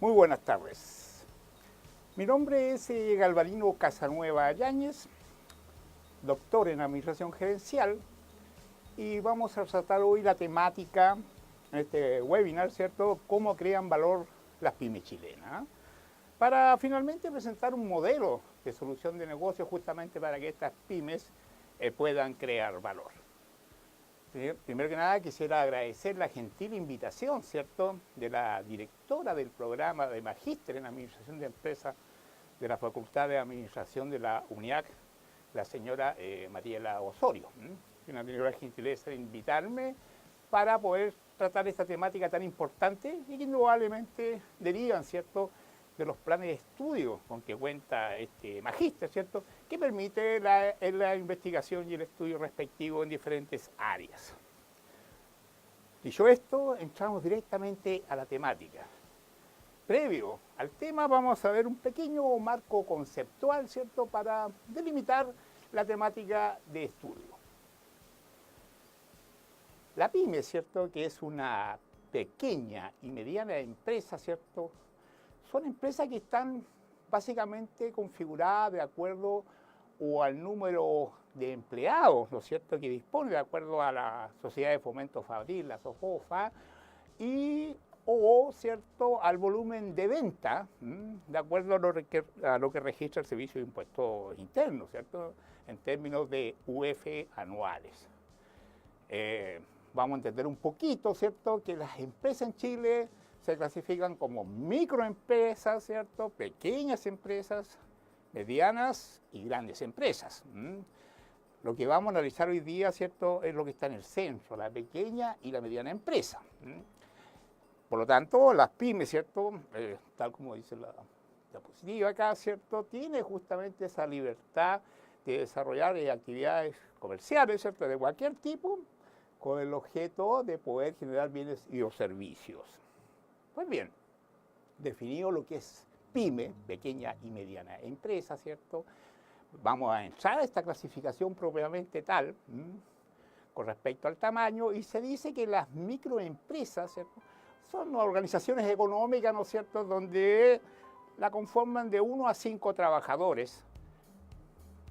Muy buenas tardes. Mi nombre es Galvarino Casanueva Yáñez, doctor en Administración Gerencial, y vamos a tratar hoy la temática en este webinar, ¿cierto? Cómo crean valor las pymes chilenas, para finalmente presentar un modelo de solución de negocio justamente para que estas pymes puedan crear valor. Primero que nada quisiera agradecer la gentil invitación, ¿cierto?, de la directora del programa de Magíster en Administración de Empresas de la Facultad de Administración de la UNIAC, la señora Mariela Osorio, que ha tenido la gentileza de invitarme para poder tratar esta temática tan importante y que indudablemente derivan, ¿cierto?, de los planes de estudio con que cuenta este magíster, ¿cierto?, que permite la investigación y el estudio respectivo en diferentes áreas. Dicho esto, entramos directamente a la temática. Previo al tema vamos a ver un pequeño marco conceptual, ¿cierto?, para delimitar la temática de estudio. La pyme, ¿cierto?, que es una pequeña y mediana empresa, ¿cierto?, son empresas que están básicamente configuradas de acuerdo o al número de empleados, ¿no es cierto?, que dispone de acuerdo a la Sociedad de Fomento Fabril, la SOFOFA, o ¿cierto?, al volumen de venta, de acuerdo a lo que registra el Servicio de Impuestos Internos, ¿cierto?, en términos de UF anuales. Vamos a entender un poquito, ¿cierto?, que las empresas en Chile se clasifican como microempresas, ¿cierto?, pequeñas empresas, medianas y grandes empresas. Lo que vamos a analizar hoy día, ¿cierto?, es lo que está en el centro, la pequeña y la mediana empresa. Por lo tanto, las pymes, ¿cierto?, tal como dice la diapositiva acá, ¿cierto?, tiene justamente esa libertad de desarrollar actividades comerciales, ¿cierto?, de cualquier tipo, con el objeto de poder generar bienes y o servicios. Pues bien, definido lo que es pyme, pequeña y mediana empresa, ¿cierto?, vamos a entrar a esta clasificación propiamente tal, con respecto al tamaño, y se dice que las microempresas, ¿cierto?, son organizaciones económicas, ¿no es cierto?, donde la conforman de 1 a 5 trabajadores,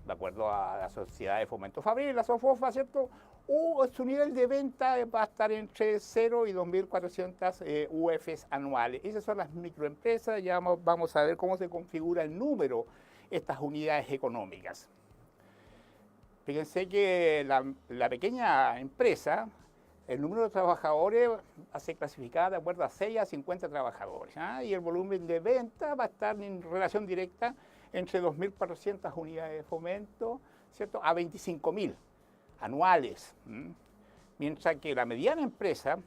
de acuerdo a la Sociedad de Fomento Fabril, la SOFOFA, ¿cierto?, o su nivel de venta va a estar entre 0 y 2.400 UFs anuales. Esas son las microempresas. Ya vamos a ver cómo se configura el número, estas unidades económicas. Fíjense que la pequeña empresa, el número de trabajadores va a ser clasificada de acuerdo a 6 a 50 trabajadores, y el volumen de venta va a estar en relación directa entre 2.400 unidades de fomento, ¿cierto?, a 25.000 anuales, mientras que la mediana empresa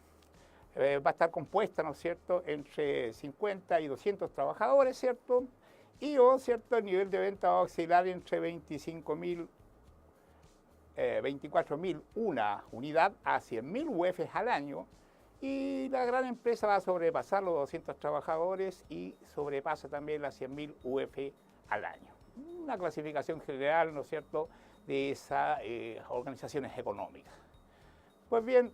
va a estar compuesta, ¿no es cierto?, entre 50 y 200 trabajadores, ¿cierto?, ¿cierto?, el nivel de venta va a oscilar entre 24.000 una unidad a 100.000 UFs al año, y la gran empresa va a sobrepasar los 200 trabajadores y sobrepasa también las 100.000 UF al año. Una clasificación general, ¿no es cierto?, de esas organizaciones económicas. Pues bien,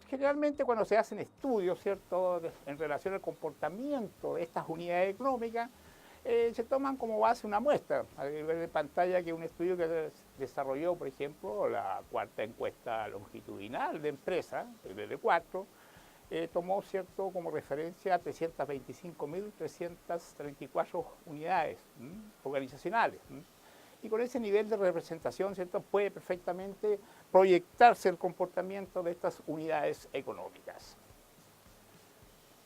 generalmente cuando se hacen estudios, ¿cierto?, en relación al comportamiento de estas unidades económicas, se toman como base una muestra. A ver en pantalla que un estudio que desarrolló, por ejemplo, la cuarta encuesta longitudinal de empresas, el L4, tomó, ¿cierto?, como referencia 325.334 unidades organizacionales. Y con ese nivel de representación, ¿cierto?, puede perfectamente proyectarse el comportamiento de estas unidades económicas.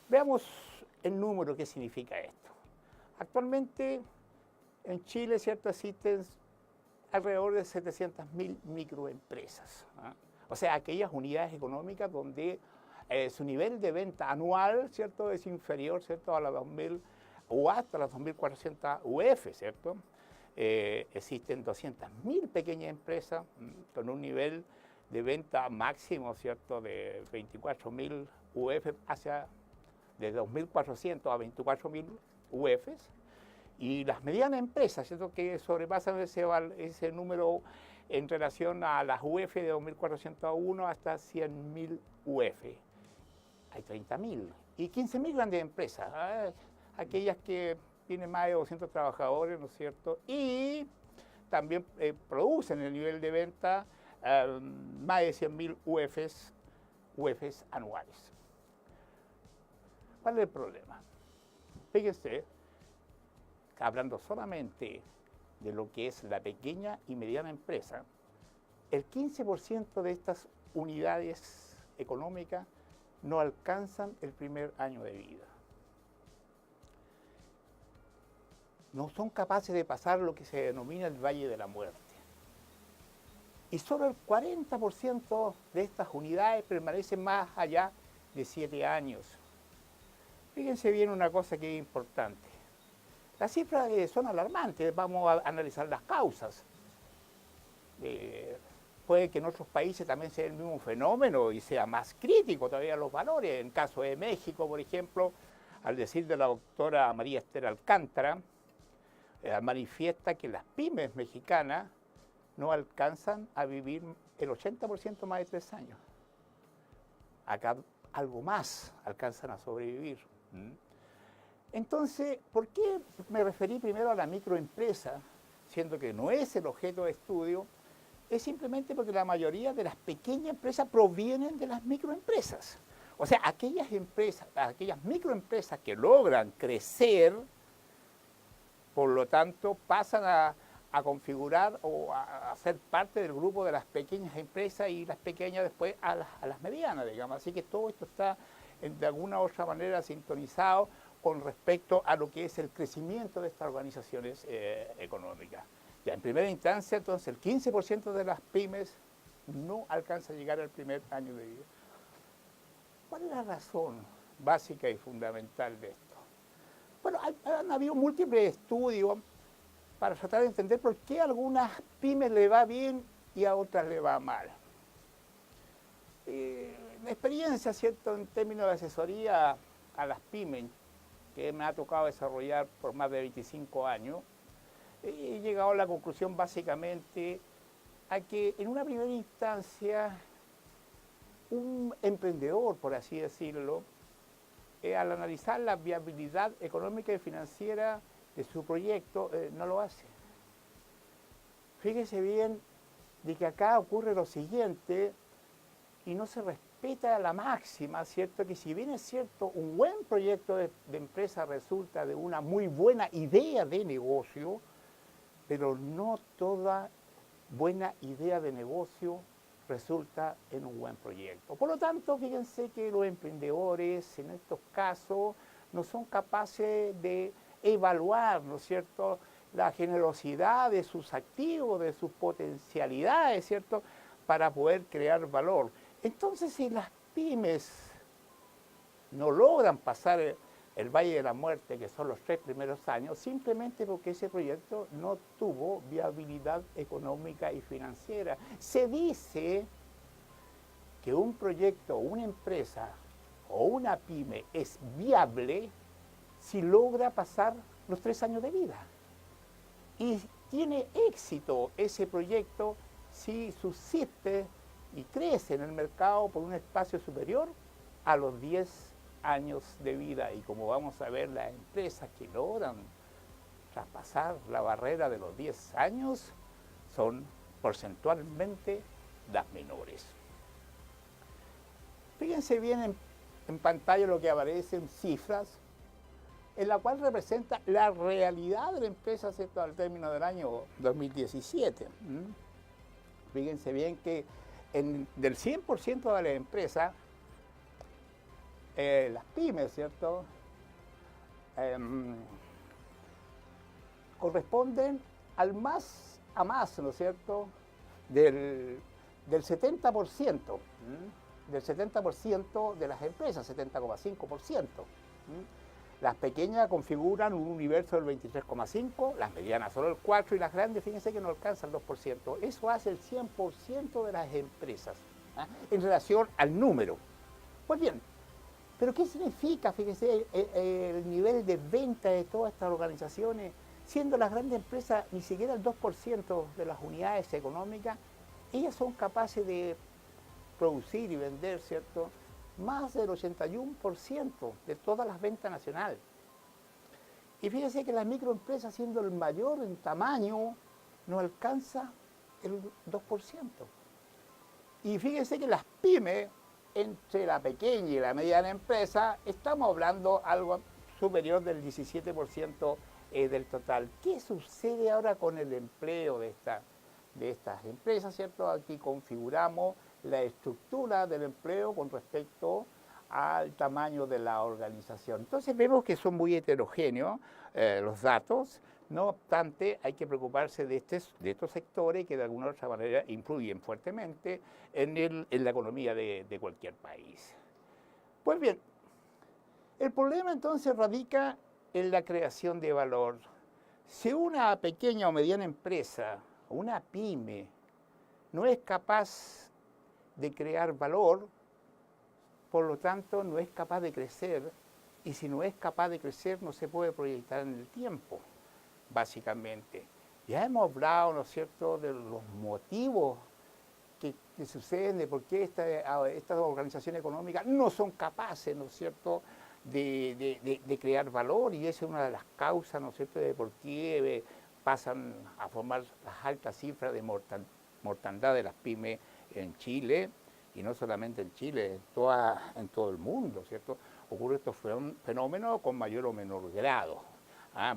Veamos el número, ¿qué significa esto? Actualmente en Chile, ¿cierto?, existen alrededor de 700.000 microempresas, o sea, aquellas unidades económicas donde su nivel de venta anual, ¿cierto?, es inferior, ¿cierto?, a las 2.000 o hasta las 2.400 UF, ¿cierto? Existen 200.000 pequeñas empresas con un nivel de venta máximo, ¿cierto?, de 24.000 UF de 2.400 a 24.000 UFs, y las medianas empresas, ¿cierto?, que sobrepasan ese número en relación a las UF de 2.401 hasta 100.000 UF. Hay 30.000 y 15.000 grandes empresas. aquellas que tienen más de 200 trabajadores, ¿no es cierto? Y también producen el nivel de venta más de 100.000 UFs anuales. ¿Cuál es el problema? Fíjense, hablando solamente de lo que es la pequeña y mediana empresa, el 15% de estas unidades económicas no alcanzan el primer año de vida. No son capaces de pasar lo que se denomina el Valle de la Muerte. Y solo el 40% de estas unidades permanecen más allá de 7 años. Fíjense bien una cosa que es importante. Las cifras son alarmantes, vamos a analizar las causas. Puede que en otros países también sea el mismo fenómeno y sea más crítico todavía los valores. En el caso de México, por ejemplo, al decir de la doctora María Esther Alcántara, manifiesta que las pymes mexicanas no alcanzan a vivir el 80% más de 3 años. Acá algo más alcanzan a sobrevivir. Entonces, ¿por qué me referí primero a la microempresa, siendo que no es el objeto de estudio? Es simplemente porque la mayoría de las pequeñas empresas provienen de las microempresas. O sea, aquellas empresas, aquellas microempresas que logran crecer, por lo tanto, pasan a configurar o a ser parte del grupo de las pequeñas empresas y las pequeñas después a las medianas, digamos. Así que todo esto está de alguna u otra manera sintonizado con respecto a lo que es el crecimiento de estas organizaciones económicas. Ya en primera instancia, entonces, el 15% de las pymes no alcanza a llegar al primer año de vida. ¿Cuál es la razón básica y fundamental de esto? Bueno, han habido múltiples estudios para tratar de entender por qué a algunas pymes le va bien y a otras le va mal. La experiencia, ¿cierto?, en términos de asesoría a las pymes, que me ha tocado desarrollar por más de 25 años, he llegado a la conclusión básicamente a que en una primera instancia un emprendedor, por así decirlo, al analizar la viabilidad económica y financiera de su proyecto, no lo hace. Fíjese bien de que acá ocurre lo siguiente y no se respeta la máxima, ¿cierto? Que si bien es cierto, un buen proyecto de empresa resulta de una muy buena idea de negocio, pero no toda buena idea de negocio resulta en un buen proyecto. Por lo tanto, fíjense que los emprendedores en estos casos no son capaces de evaluar, ¿no es cierto?, la generosidad de sus activos, de sus potencialidades, ¿cierto?, para poder crear valor. Entonces, si las pymes no logran pasar el Valle de la Muerte, que son los 3 primeros años, simplemente porque ese proyecto no tuvo viabilidad económica y financiera. Se dice que un proyecto, una empresa o una pyme es viable si logra pasar los 3 años de vida. Y tiene éxito ese proyecto si subsiste y crece en el mercado por un espacio superior a los 10 años de vida. Y como vamos a ver, las empresas que logran traspasar la barrera de los 10 años son porcentualmente las menores. Fíjense bien en pantalla lo que aparecen cifras, en la cual representa la realidad de la empresa, ¿cierto?, al término del año 2017. Fíjense bien que del 100% de las empresas, las pymes, ¿cierto?, corresponden a más, ¿no es cierto?, del 70%, del 70% de las empresas, 70,5%. Las pequeñas configuran un universo del 23,5%, las medianas solo el 4% y las grandes, fíjense que no alcanzan el 2%. Eso hace el 100% de las empresas, en relación al número. Pues bien, ¿pero qué significa, fíjense, el nivel de venta de todas estas organizaciones? Siendo las grandes empresas ni siquiera el 2% de las unidades económicas, ellas son capaces de producir y vender, ¿cierto?, más del 81% de todas las ventas nacionales. Y fíjese que la microempresa, siendo el mayor en tamaño, no alcanza el 2%. Y fíjese que las pymes, entre la pequeña y la mediana empresa, estamos hablando algo superior del 17% del total. ¿Qué sucede ahora con el empleo de estas empresas, ¿cierto? Aquí configuramos la estructura del empleo con respecto al tamaño de la organización. Entonces vemos que son muy heterogéneos los datos. No obstante, hay que preocuparse de estos sectores que de alguna u otra manera influyen fuertemente en la economía de cualquier país. Pues bien, el problema entonces radica en la creación de valor. Si una pequeña o mediana empresa, una pyme, no es capaz de crear valor, por lo tanto no es capaz de crecer, y si no es capaz de crecer no se puede proyectar en el tiempo, básicamente. Ya hemos hablado, ¿no es cierto?, de los motivos que suceden, de por qué estas organizaciones económicas no son capaces, ¿no es cierto?, de crear valor, y esa es una de las causas, ¿no es cierto?, de por qué pasan a formar las altas cifras de mortandad de las pymes en Chile, y no solamente en Chile, en todo el mundo, ¿cierto? Ocurre estos fenómenos con mayor o menor grado.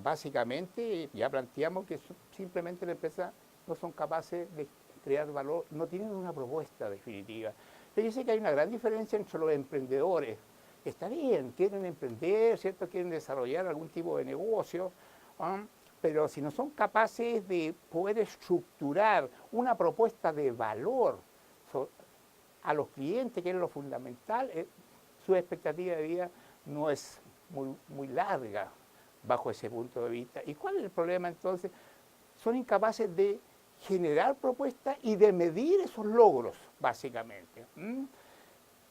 Básicamente ya planteamos que simplemente las empresas no son capaces de crear valor, no tienen una propuesta definitiva. Fíjense que hay una gran diferencia entre los emprendedores. Está bien, quieren emprender, ¿cierto? Quieren desarrollar algún tipo de negocio, pero si no son capaces de poder estructurar una propuesta de valor a los clientes, que es lo fundamental, su expectativa de vida no es muy larga bajo ese punto de vista. ¿Y cuál es el problema entonces? Son incapaces de generar propuestas y de medir esos logros, básicamente.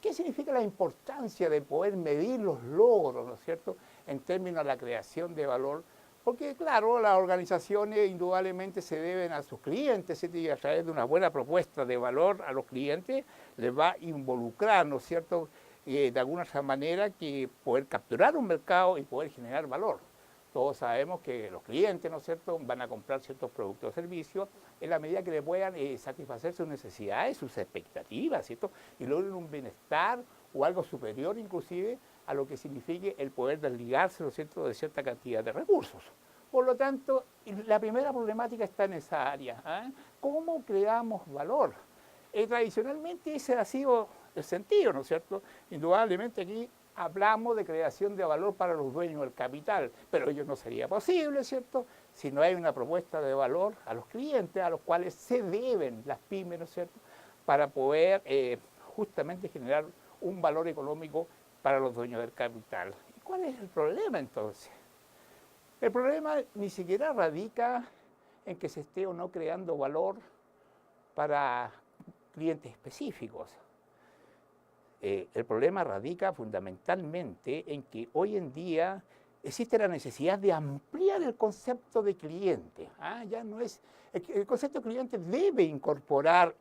¿Qué significa la importancia de poder medir los logros, ¿no es cierto?, en términos de la creación de valor? Porque, claro, las organizaciones indudablemente se deben a sus clientes, y a través de una buena propuesta de valor a los clientes les va a involucrar, ¿no es cierto?, de alguna otra manera, que poder capturar un mercado y poder generar valor. Todos sabemos que los clientes, ¿no es cierto?, van a comprar ciertos productos o servicios en la medida que le puedan satisfacer sus necesidades, sus expectativas, ¿cierto?, y logren un bienestar o algo superior inclusive a lo que signifique el poder desligarse, ¿no es cierto?, de cierta cantidad de recursos. Por lo tanto, la primera problemática está en esa área. ¿Cómo creamos valor? Tradicionalmente ese ha sido el sentido, ¿no es cierto? Indudablemente aquí hablamos de creación de valor para los dueños del capital, pero ello no sería posible, ¿cierto?, si no hay una propuesta de valor a los clientes, a los cuales se deben las pymes, ¿no es cierto?, para poder justamente generar un valor económico para los dueños del capital. ¿Y cuál es el problema entonces? El problema ni siquiera radica en que se esté o no creando valor para clientes específicos. El problema radica fundamentalmente en que hoy en día existe la necesidad de ampliar el concepto de cliente. Ya no es, el concepto de cliente debe incorporar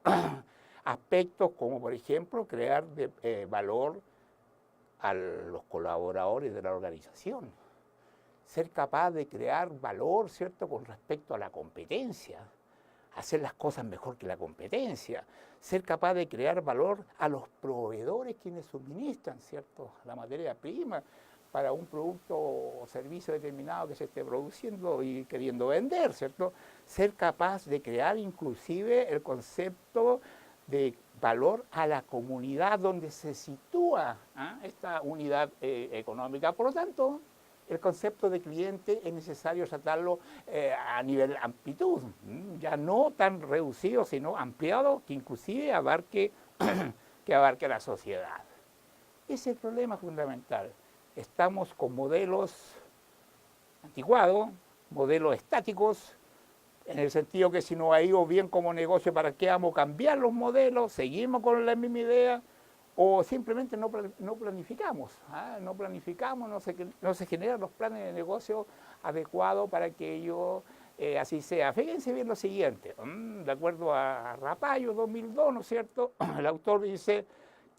aspectos como, por ejemplo, crear valor a los colaboradores de la organización, ser capaz de crear valor, ¿cierto?, con respecto a la competencia, hacer las cosas mejor que la competencia, ser capaz de crear valor a los proveedores quienes suministran, ¿cierto?, la materia prima para un producto o servicio determinado que se esté produciendo y queriendo vender, ¿cierto? Ser capaz de crear inclusive el concepto de valor a la comunidad donde se sitúa esta unidad económica. Por lo tanto, el concepto de cliente es necesario tratarlo a nivel amplitud, ya no tan reducido, sino ampliado, que inclusive abarque, a la sociedad. Ese es el problema fundamental. Estamos con modelos anticuados, modelos estáticos, en el sentido que si nos ha ido bien como negocio, ¿para qué vamos a cambiar los modelos? ¿Seguimos con la misma idea? O simplemente no planificamos, no se generan los planes de negocio adecuados para que ello así sea. Fíjense bien lo siguiente, de acuerdo a Rapallo 2002, ¿no es cierto?, el autor dice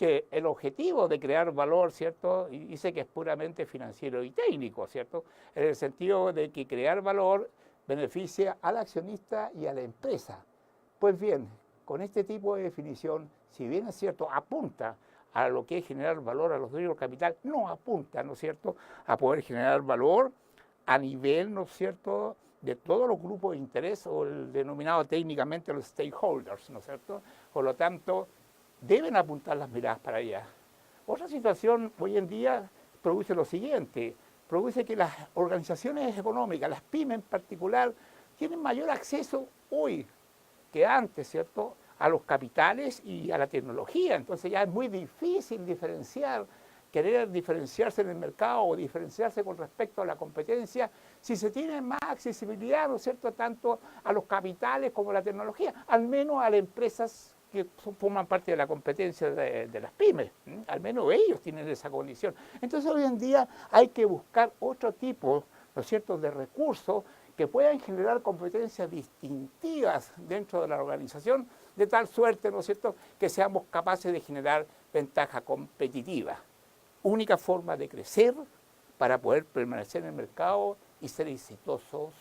que el objetivo de crear valor, ¿cierto? Y dice que es puramente financiero y técnico, ¿cierto? En el sentido de que crear valor beneficia al accionista y a la empresa. Pues bien, con este tipo de definición, si bien es cierto, apunta a lo que es generar valor a los dueños del capital, no apunta, ¿no es cierto?, a poder generar valor a nivel, ¿no es cierto?, de todos los grupos de interés o el denominado técnicamente los stakeholders, ¿no es cierto? Por lo tanto, deben apuntar las miradas para allá. Otra situación hoy en día produce lo siguiente, produce que las organizaciones económicas, las pymes en particular, tienen mayor acceso hoy que antes, ¿cierto?, a los capitales y a la tecnología. Entonces ya es muy difícil querer diferenciarse en el mercado o diferenciarse con respecto a la competencia si se tiene más accesibilidad, ¿no es cierto?, tanto a los capitales como a la tecnología, al menos a las empresas que forman parte de la competencia de las pymes. Al menos ellos tienen esa condición. Entonces hoy en día hay que buscar otro tipo, ¿no es cierto?, de recursos que puedan generar competencias distintivas dentro de la organización, de tal suerte, ¿no es cierto?, que seamos capaces de generar ventaja competitiva. Única forma de crecer para poder permanecer en el mercado y ser exitosos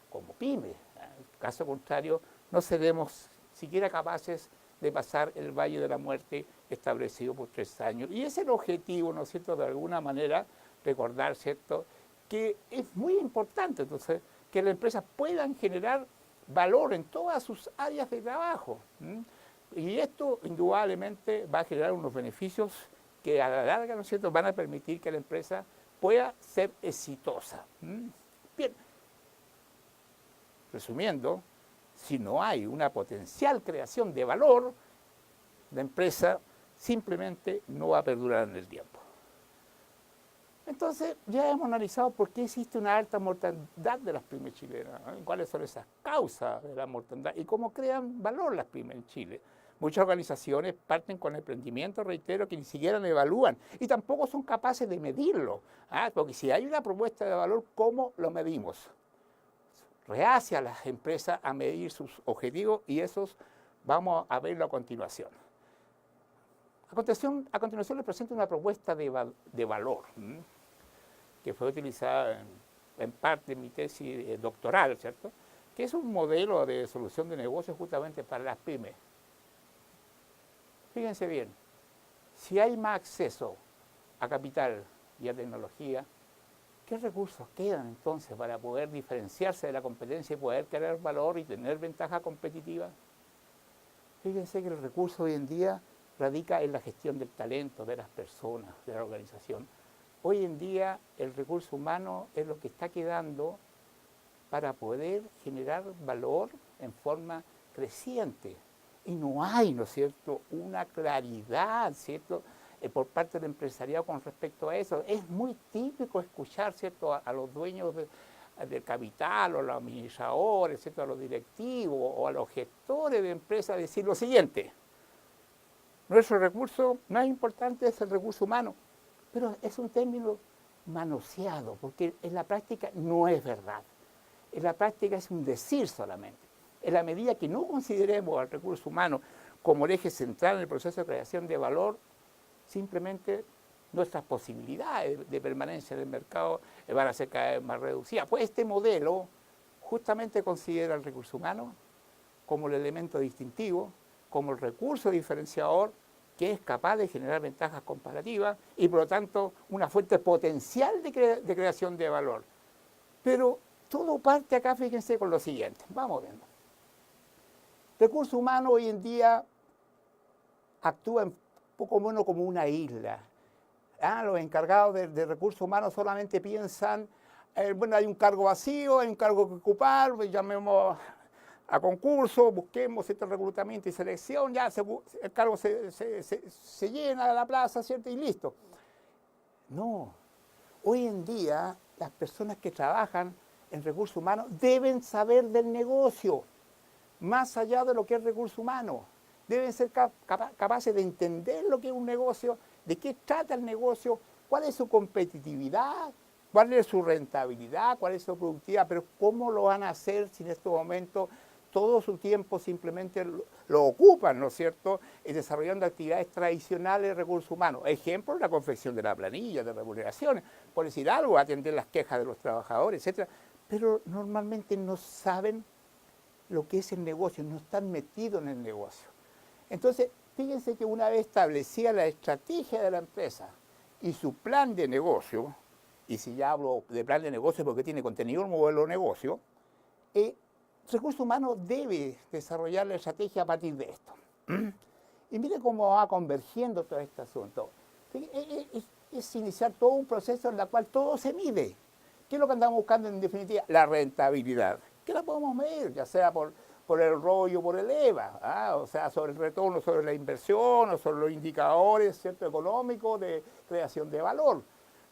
como pyme. En caso contrario, no seremos siquiera capaces de pasar el valle de la muerte establecido por 3 años. Y ese es el objetivo, ¿no es cierto?, de alguna manera recordar, ¿cierto?, que es muy importante, entonces, que las empresas puedan generar valor en todas sus áreas de trabajo. Y esto indudablemente va a generar unos beneficios que a la larga, ¿no es cierto?, van a permitir que la empresa pueda ser exitosa. Bien, resumiendo, si no hay una potencial creación de valor, la empresa simplemente no va a perdurar en el tiempo. Entonces, ya hemos analizado por qué existe una alta mortandad de las pymes chilenas, ¿no? Cuáles son esas causas de la mortandad y cómo crean valor las pymes en Chile. Muchas organizaciones parten con emprendimientos, reitero, que ni siquiera lo evalúan y tampoco son capaces de medirlo. Porque si hay una propuesta de valor, ¿cómo lo medimos? Reacia a las empresas a medir sus objetivos y esos vamos a verlo a continuación. A continuación les presento una propuesta de valor que fue utilizada en parte en mi tesis doctoral, ¿cierto?, que es un modelo de solución de negocios justamente para las pymes. Fíjense bien, si hay más acceso a capital y a tecnología, ¿qué recursos quedan entonces para poder diferenciarse de la competencia y poder crear valor y tener ventaja competitiva? Fíjense que el recurso hoy en día radica en la gestión del talento de las personas, de la organización. Hoy en día el recurso humano es lo que está quedando para poder generar valor en forma creciente. Y no hay, ¿no es cierto?, una claridad, ¿cierto?, por parte del empresariado con respecto a eso. Es muy típico escuchar, ¿cierto?, a los dueños del capital o a los administradores, ¿cierto?, a los directivos o a los gestores de empresas decir lo siguiente: nuestro recurso más importante es el recurso humano, pero es un término manoseado, porque en la práctica no es verdad. En la práctica es un decir solamente. En la medida que no consideremos al recurso humano como el eje central en el proceso de creación de valor, simplemente nuestras posibilidades de permanencia en el mercado van a ser cada vez más reducidas. Pues este modelo justamente considera el recurso humano como el elemento distintivo, como el recurso diferenciador que es capaz de generar ventajas comparativas y por lo tanto una fuente potencial de creación de valor. Pero todo parte acá, fíjense, con lo siguiente. Vamos viendo. El recurso humano hoy en día actúa un poco menos como una isla. Los encargados de recursos humanos solamente piensan, bueno, hay un cargo vacío, hay un cargo que ocupar, pues llamemos a concurso, busquemos este reclutamiento y selección, ya el cargo se llena de la plaza, ¿cierto? Y listo. No. Hoy en día las personas que trabajan en recursos humanos deben saber del negocio, más allá de lo que es recurso humano. Deben ser capaces de entender lo que es un negocio, de qué trata el negocio, cuál es su competitividad, cuál es su rentabilidad, cuál es su productividad, pero cómo lo van a hacer si en estos momentos todo su tiempo simplemente lo ocupan, ¿no es cierto?, desarrollando actividades tradicionales de recursos humanos. Ejemplo, la confección de la planilla, de remuneraciones, por decir algo, atender las quejas de los trabajadores, etc. Pero normalmente no saben lo que es el negocio, no están metidos en el negocio. Entonces, fíjense que una vez establecida la estrategia de la empresa y su plan de negocio, y si ya hablo de plan de negocio porque tiene contenido un modelo de negocio, Recursos Humanos debe desarrollar la estrategia a partir de esto. Y mire cómo va convergiendo todo este asunto. Es iniciar todo un proceso en el cual todo se mide. ¿Qué es lo que andamos buscando en definitiva? La rentabilidad. ¿Qué la podemos medir? Ya sea por el ROI o por el EVA, o sea, sobre el retorno sobre la inversión o sobre los indicadores, ¿cierto?, económicos de creación de valor.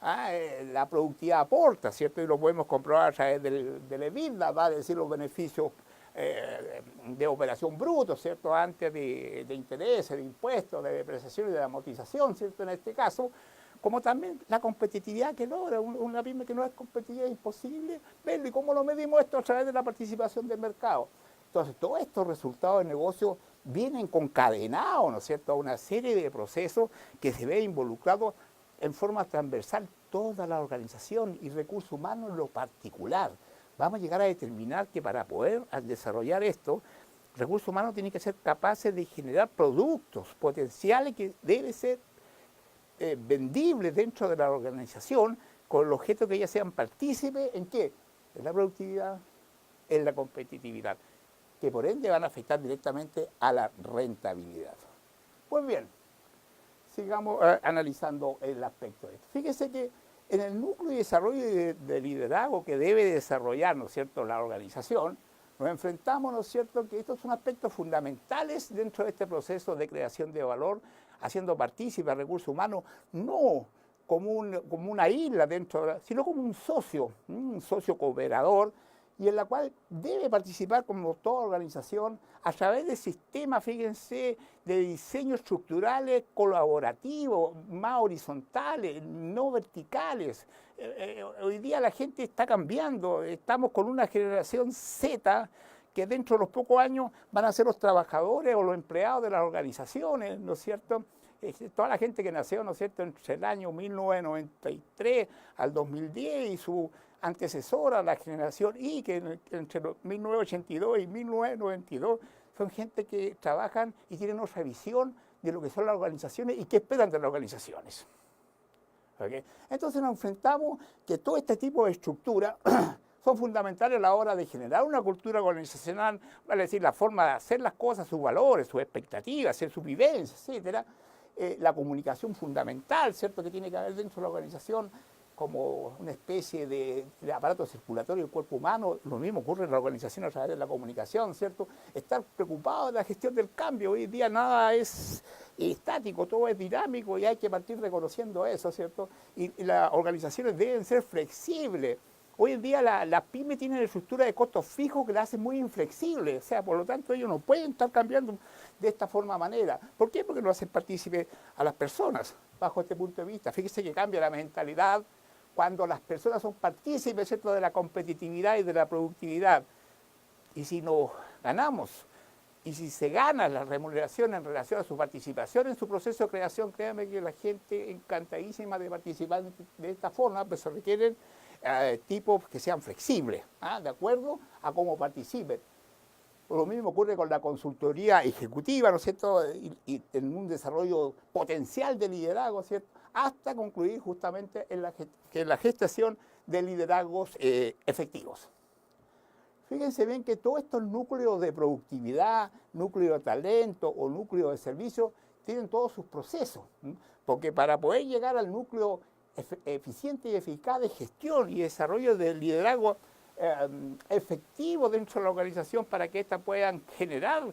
La productividad aporta, ¿cierto? Y lo podemos comprobar a través del EBITDA, va a decir los beneficios de operación bruto, ¿cierto? Antes de intereses, de impuestos, de depreciación y de amortización, ¿cierto? En este caso, como también la competitividad que logra una pyme que no es competitiva, es imposible verlo. ¿Y cómo lo medimos esto? A través de la participación del mercado. Entonces, todos estos resultados de negocio vienen concadenados, ¿no es cierto?, a una serie de procesos que se ve involucrados en forma transversal toda la organización y recursos humanos en lo particular. Vamos a llegar a determinar que para poder desarrollar esto, recursos humanos tienen que ser capaces de generar productos potenciales que deben ser vendibles dentro de la organización con el objeto que ellas sean partícipes ¿en qué? En la productividad, en la competitividad, que por ende van a afectar directamente a la rentabilidad. Pues bien, sigamos analizando el aspecto de esto. Fíjese que en el núcleo de desarrollo de liderazgo que debe desarrollar, ¿no es cierto?, la organización, nos enfrentamos, ¿no es cierto?, que estos son aspectos fundamentales dentro de este proceso de creación de valor, haciendo partícipe a recursos humanos, no como una isla dentro, sino como un socio cooperador, y en la cual debe participar como toda organización a través de sistemas, fíjense, de diseño estructurales colaborativos, más horizontales, no verticales. Hoy día la gente está cambiando, estamos con una generación Z que dentro de los pocos años van a ser los trabajadores o los empleados de las organizaciones, ¿no es cierto? Toda la gente que nació, ¿no es cierto?, entre el año 1993 al 2010 y su antecesora, la generación Y, que entre 1982 y 1992 son gente que trabajan y tienen otra visión de lo que son las organizaciones y qué esperan de las organizaciones. ¿Okay? Entonces nos enfrentamos que todo este tipo de estructuras son fundamentales a la hora de generar una cultura organizacional, vale decir, la forma de hacer las cosas, sus valores, sus expectativas, su vivencia, etcétera. La comunicación fundamental, ¿cierto?, que tiene que haber dentro de la organización como una especie de aparato circulatorio del cuerpo humano. Lo mismo ocurre en la organización a través de la comunicación, ¿cierto? Estar preocupado de la gestión del cambio. Hoy día nada es estático, todo es dinámico y hay que partir reconociendo eso, ¿cierto? Y las organizaciones deben ser flexibles. Hoy en día las pymes tienen estructura de costos fijos que la hacen muy inflexible, o sea, por lo tanto ellos no pueden estar cambiando de esta manera. ¿Por qué? Porque no hacen partícipe a las personas bajo este punto de vista. Fíjese que cambia la mentalidad cuando las personas son partícipes, ¿cierto?, de la competitividad y de la productividad. Y si no ganamos, y si se gana la remuneración en relación a su participación en su proceso de creación, créanme que la gente encantadísima de participar de esta forma, pues se requieren tipos que sean flexibles, de acuerdo a cómo participen. Lo mismo ocurre con la consultoría ejecutiva, ¿no es cierto?, y en un desarrollo potencial de liderazgo, ¿cierto?, hasta concluir justamente en la gestación de liderazgos efectivos. Fíjense bien que todos estos núcleos de productividad, núcleo de talento o núcleo de servicio tienen todos sus procesos, porque para poder llegar al núcleo eficiente y eficaz de gestión y desarrollo del liderazgo efectivo dentro de la organización, para que éstas puedan generar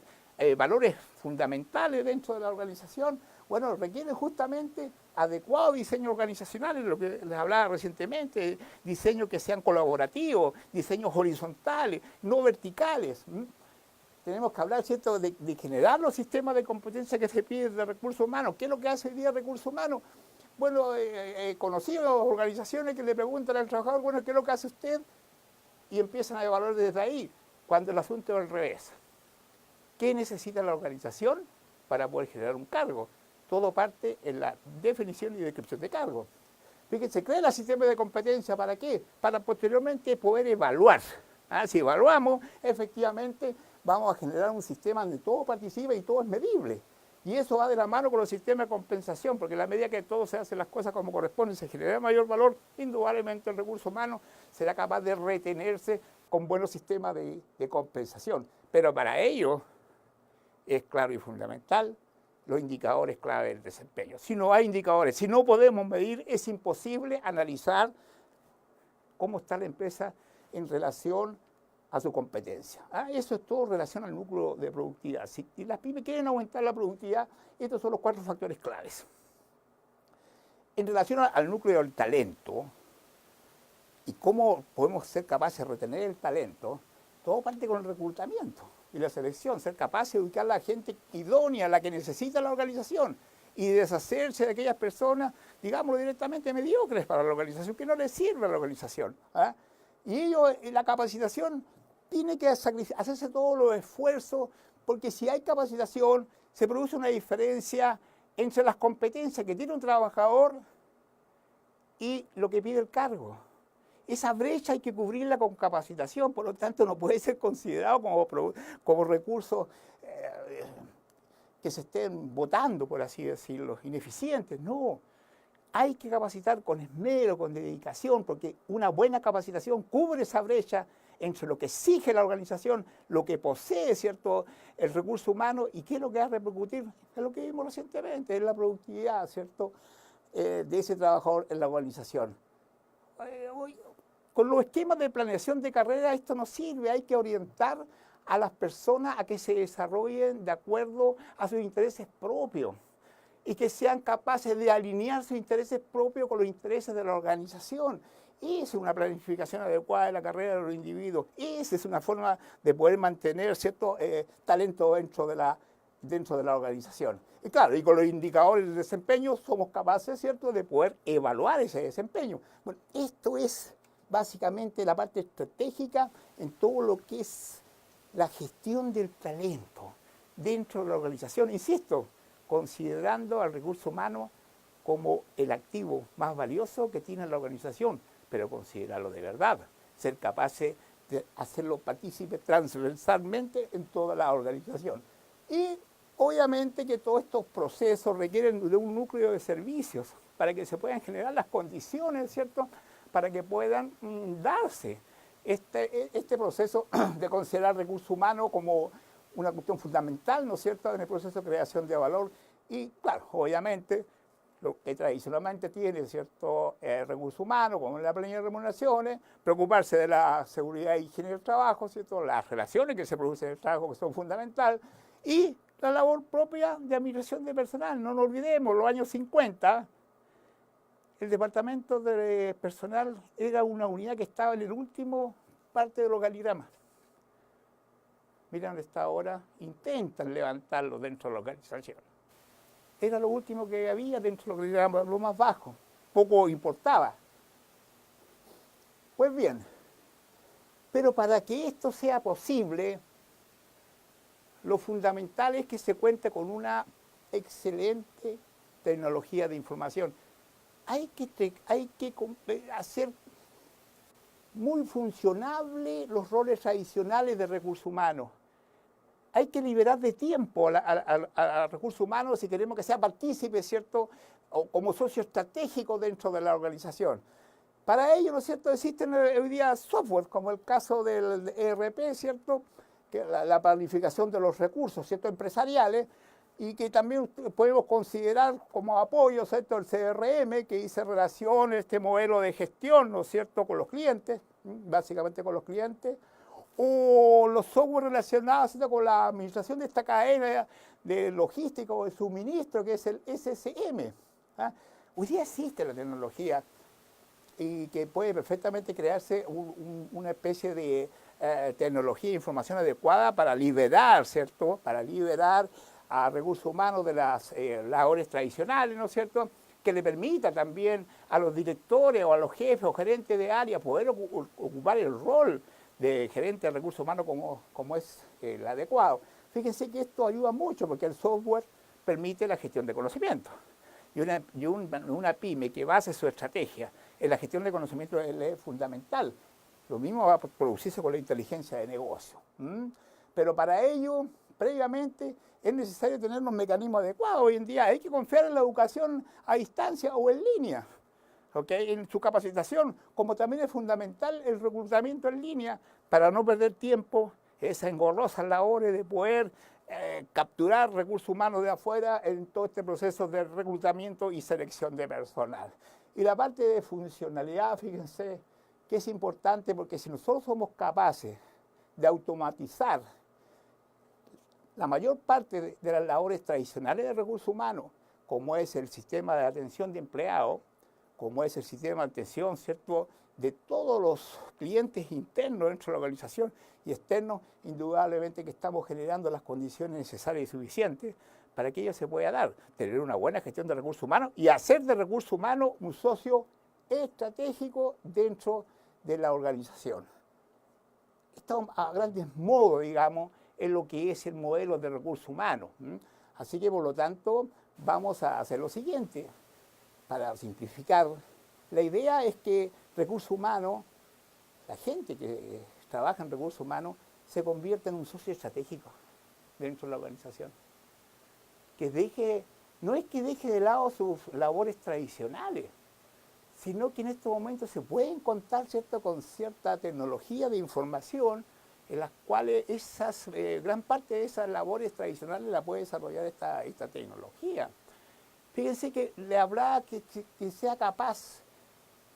valores fundamentales dentro de la organización, bueno, requiere justamente adecuado diseño organizacional, lo que les hablaba recientemente, diseños que sean colaborativos, diseños horizontales, no verticales. Tenemos que hablar, ¿cierto?, de generar los sistemas de competencia que se piden de recursos humanos. ¿Qué es lo que hace hoy día recursos humanos? Bueno, he conocido organizaciones que le preguntan al trabajador, bueno, ¿qué es lo que hace usted? Y empiezan a evaluar desde ahí. cuando el asunto es al revés. ¿Qué necesita la organización para poder generar un cargo? Todo parte en la definición y descripción de cargo. Fíjense, crea el sistema de competencia, ¿para qué? Para posteriormente poder evaluar. Si evaluamos, efectivamente vamos a generar un sistema donde todo participa y todo es medible. Y eso va de la mano con los sistemas de compensación, porque a la medida que todo se hacen las cosas como corresponden, se genera mayor valor, indudablemente el recurso humano será capaz de retenerse con buenos sistemas de compensación. Pero para ello es claro y fundamental los indicadores clave del desempeño. Si no hay indicadores, si no podemos medir, es imposible analizar cómo está la empresa en relación a su competencia. Eso es todo en relación al núcleo de productividad. Si las pymes quieren aumentar la productividad, estos son los 4 factores claves. En relación al núcleo del talento y cómo podemos ser capaces de retener el talento, todo parte con el reclutamiento y la selección, ser capaces de ubicar a la gente idónea, la que necesita la organización, y deshacerse de aquellas personas, digámoslo directamente, mediocres para la organización, que no les sirve a la organización. Y ellos, la capacitación, tiene que hacerse todos los esfuerzos, porque si hay capacitación, se produce una diferencia entre las competencias que tiene un trabajador y lo que pide el cargo. Esa brecha hay que cubrirla con capacitación, por lo tanto no puede ser considerado como recursos que se estén votando, por así decirlo, ineficientes. No, hay que capacitar con esmero, con dedicación, porque una buena capacitación cubre esa brecha entre lo que exige la organización, lo que posee, ¿cierto?, el recurso humano, y qué es lo que va a repercutir en lo que vimos recientemente, en la productividad, ¿cierto?, de ese trabajador en la organización. Con los esquemas de planeación de carrera esto no sirve, hay que orientar a las personas a que se desarrollen de acuerdo a sus intereses propios y que sean capaces de alinear sus intereses propios con los intereses de la organización. Esa es una planificación adecuada de la carrera de los individuos. Esa es una forma de poder mantener cierto talento dentro de la organización. Y claro, y con los indicadores de desempeño somos capaces, ¿cierto?, de poder evaluar ese desempeño. Bueno, esto es básicamente la parte estratégica en todo lo que es la gestión del talento dentro de la organización. Insisto, considerando al recurso humano como el activo más valioso que tiene la organización, pero considerarlo de verdad, ser capaces de hacerlo partícipe transversalmente en toda la organización. Y obviamente que todos estos procesos requieren de un núcleo de servicios para que se puedan generar las condiciones, ¿cierto?, para que puedan darse este proceso de considerar recurso humano como una cuestión fundamental, ¿no es cierto?, en el proceso de creación de valor. Y claro, obviamente, lo que tradicionalmente tiene cierto recurso humano, como la planilla de remuneraciones, preocuparse de la seguridad y higiene del trabajo, ¿cierto?, las relaciones que se producen en el trabajo, que son fundamentales, y la labor propia de administración de personal. No nos olvidemos, los años 50, el departamento de personal era una unidad que estaba en el último parte del organigrama. Miren dónde está ahora, intentan levantarlo dentro de la organización. Era lo último que había dentro del organigrama, lo más bajo, poco importaba. Pues bien, pero para que esto sea posible, lo fundamental es que se cuente con una excelente tecnología de información. Hay que hacer muy funcionables los roles tradicionales de recursos humanos. Hay que liberar de tiempo al recurso humano si queremos que sea partícipe, ¿cierto?, o como socio estratégico dentro de la organización. Para ello, ¿no es cierto?, existen hoy día software, como el caso del ERP, ¿cierto?, que la planificación de los recursos, ¿cierto?, empresariales, y que también podemos considerar como apoyo, ¿cierto?, el CRM, que dice relación este modelo de gestión, ¿no es cierto?, con los clientes, básicamente con los clientes, o los software relacionados, ¿cierto?, con la administración de esta cadena de logística o de suministro, que es el SSM. Hoy día existe la tecnología y que puede perfectamente crearse una especie de tecnología e información adecuada para liberar, ¿cierto?, para liberar a recursos humanos de las labores tradicionales, ¿no es cierto?, que le permita también a los directores o a los jefes o gerentes de área poder ocupar el rol de gerente de recursos humanos como es el adecuado. Fíjense que esto ayuda mucho porque el software permite la gestión de conocimiento. Una pyme que base su estrategia en la gestión de conocimiento es fundamental. Lo mismo va a producirse con la inteligencia de negocio. Pero para ello, previamente, es necesario tener los mecanismos adecuados. Hoy en día hay que confiar en la educación a distancia o en línea, ¿okay? En su capacitación, como también es fundamental el reclutamiento en línea para no perder tiempo, esas engorrosas labores de poder capturar recursos humanos de afuera en todo este proceso de reclutamiento y selección de personal. Y la parte de funcionalidad, fíjense que es importante porque si nosotros somos capaces de automatizar la mayor parte de las labores tradicionales de recursos humanos, como es el sistema de atención de empleados, como es el sistema de atención, ¿cierto?, de todos los clientes internos dentro de la organización y externos, indudablemente que estamos generando las condiciones necesarias y suficientes para que ello se pueda dar, tener una buena gestión de recursos humanos y hacer de recursos humanos un socio estratégico dentro de la organización. Esto a grandes modos, digamos, es lo que es el modelo de recursos humanos. Así que, por lo tanto, vamos a hacer lo siguiente. Para simplificar, la idea es que recursos humanos, la gente que trabaja en recursos humanos, se convierta en un socio estratégico dentro de la organización. No es que deje de lado sus labores tradicionales, sino que en estos momentos se pueden contar, ¿cierto?, con cierta tecnología de información en las cuales gran parte de esas labores tradicionales la puede desarrollar esta tecnología. Fíjense que le habrá que sea capaz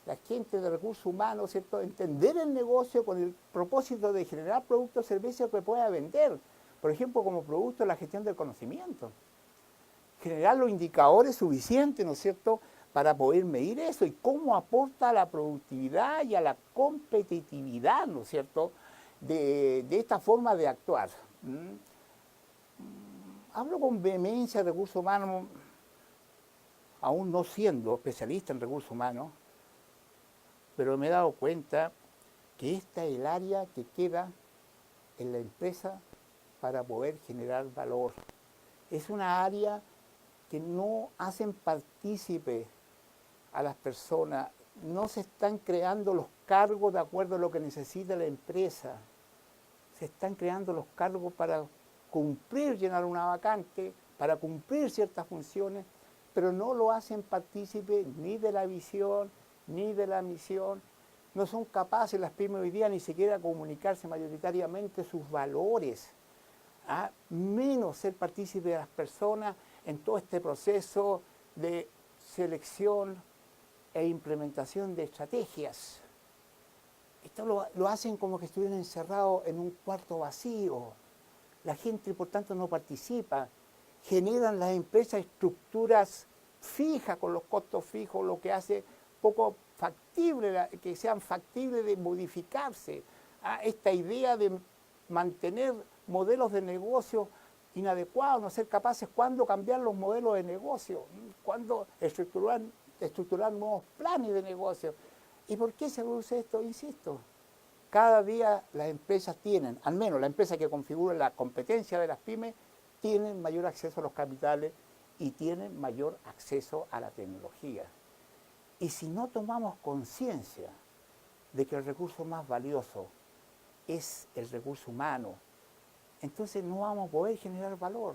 la gente de recursos humanos, ¿cierto?, entender el negocio con el propósito de generar productos o servicios que pueda vender. Por ejemplo, como producto de la gestión del conocimiento. Generar los indicadores suficientes, ¿no es cierto?, para poder medir eso y cómo aporta a la productividad y a la competitividad, ¿no es cierto?, de esta forma de actuar. Hablo con vehemencia de recursos humanos, aún no siendo especialista en recursos humanos, pero me he dado cuenta que esta es el área que queda en la empresa para poder generar valor. Es una área que no hacen partícipe a las personas, no se están creando los cargos de acuerdo a lo que necesita la empresa, se están creando los cargos para cumplir, llenar una vacante, para cumplir ciertas funciones, pero no lo hacen partícipe ni de la visión, ni de la misión. No son capaces las pymes hoy día ni siquiera comunicarse mayoritariamente sus valores, menos ser partícipe de las personas en todo este proceso de selección e implementación de estrategias. Esto lo hacen como que estuvieran encerrados en un cuarto vacío. La gente, por tanto, no participa. Generan las empresas estructuras fijas con los costos fijos, lo que hace poco factible, que sean factibles de modificarse. Esta idea de mantener modelos de negocio inadecuados, no ser capaces cuándo cambiar los modelos de negocio, cuándo estructurar nuevos planes de negocio. ¿Y por qué se produce esto? Insisto, cada día las empresas tienen, al menos la empresa que configura la competencia de las pymes, tienen mayor acceso a los capitales y tienen mayor acceso a la tecnología. Y si no tomamos conciencia de que el recurso más valioso es el recurso humano, entonces no vamos a poder generar valor.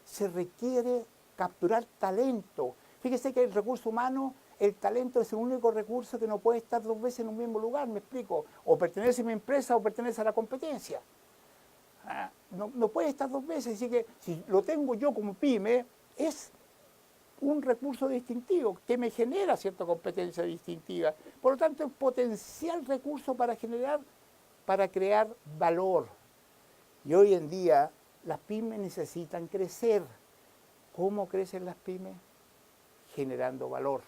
Se requiere capturar talento. Fíjese que el recurso humano, el talento es el único recurso que no puede estar dos veces en un mismo lugar, me explico. O pertenece a mi empresa o pertenece a la competencia. No puede estar dos veces, así que si lo tengo yo como pyme, es un recurso distintivo que me genera cierta competencia distintiva. Por lo tanto, es potencial recurso para crear valor. Y hoy en día las pymes necesitan crecer. ¿Cómo crecen las pymes? Generando valor.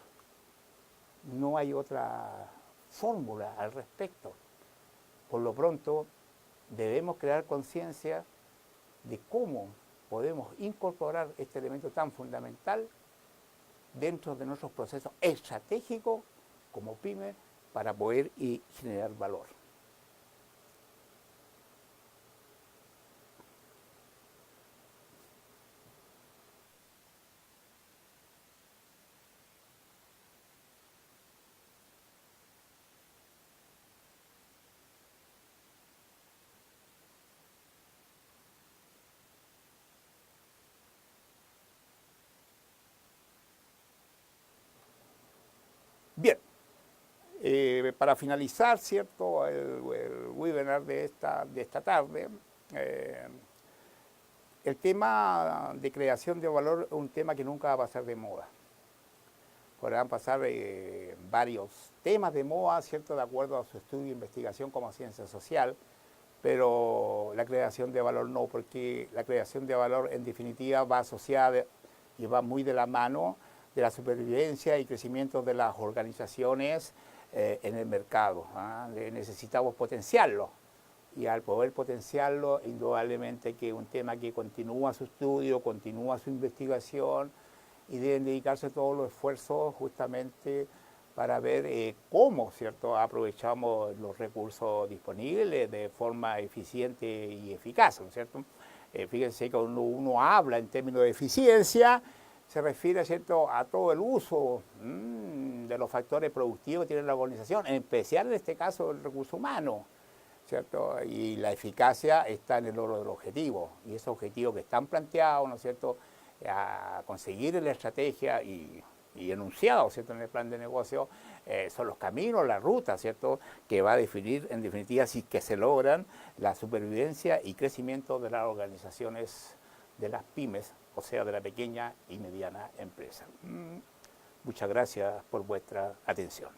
No hay otra fórmula al respecto. Por lo pronto, debemos crear conciencia de cómo podemos incorporar este elemento tan fundamental dentro de nuestros procesos estratégicos como pyme para poder generar valor. Para finalizar, ¿cierto?, el webinar de esta tarde, el tema de creación de valor es un tema que nunca va a pasar de moda. Podrán pasar varios temas de moda, ¿cierto?, de acuerdo a su estudio e investigación como ciencia social, pero la creación de valor no, porque la creación de valor en definitiva va asociada y va muy de la mano de la supervivencia y crecimiento de las organizaciones en el mercado. Necesitamos potenciarlo, y al poder potenciarlo, indudablemente que es un tema que continúa su estudio, continúa su investigación, y deben dedicarse todos los esfuerzos justamente para ver cómo, ¿cierto?, aprovechamos los recursos disponibles de forma eficiente y eficaz, ¿no es cierto? Fíjense que cuando uno habla en términos de eficiencia, se refiere, ¿cierto?, a todo el uso de los factores productivos que tiene la organización, en especial en este caso el recurso humano, ¿cierto? Y la eficacia está en el logro del objetivo, y esos objetivos que están planteados, ¿no es cierto?, a conseguir en la estrategia y enunciados, ¿cierto?, en el plan de negocio, son los caminos, la ruta, ¿cierto?, que va a definir, en definitiva, si que se logran la supervivencia y crecimiento de las organizaciones, de las pymes, o sea, de la pequeña y mediana empresa. Muchas gracias por vuestra atención.